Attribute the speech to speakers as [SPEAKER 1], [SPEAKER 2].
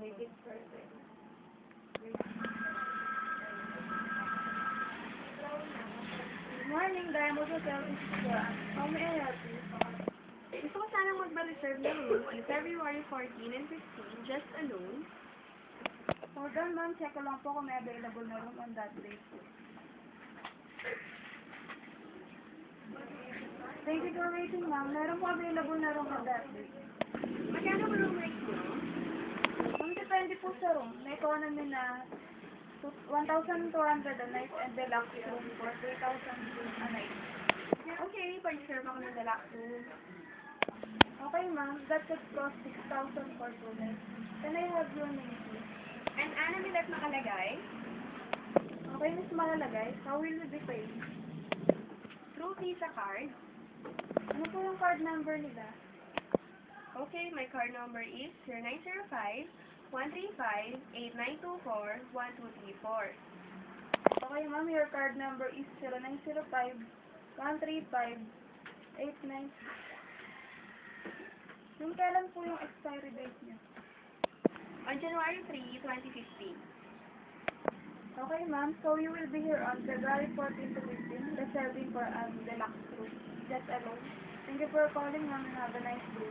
[SPEAKER 1] make it perfect. Good morning, Diamond Hotel. This is Joanne. How may I help you?
[SPEAKER 2] Gusto ko sanang magba-reserve ng room on February 14 and 15, just alone.
[SPEAKER 1] Hold on, ma'am. Check ko lang po kung may available na room on that day. Thank you for waiting, ma'am. Meron po available na room on that day.
[SPEAKER 2] Magkano ang room rate mo?
[SPEAKER 1] Ma'am, depende po sa room. May economy na 1,200 a night and deluxe room for 3,000 a night.
[SPEAKER 2] Okay, pag-reserve ako ng deluxe room.
[SPEAKER 1] Okay, ma'am. That could cost 6,000 for 2 nights. Can I have your name, please?
[SPEAKER 2] And ano nila nakalagay?
[SPEAKER 1] Okay, Miss Malalagay. How will you be paying?
[SPEAKER 2] Through Visa card.
[SPEAKER 1] Ano po yung card number nila?
[SPEAKER 2] Okay, my card number is 0905-135-8924-1234.
[SPEAKER 1] Okay, ma'am. Your card number is 0905-135-89. Yung kailan po yung expiry date niya?
[SPEAKER 2] On January 3, 2015.
[SPEAKER 1] Okay, ma'am. So you will be here on February 14 to 15, reserving for deluxe room. Just alone. Thank you for calling, ma'am, and have a nice day.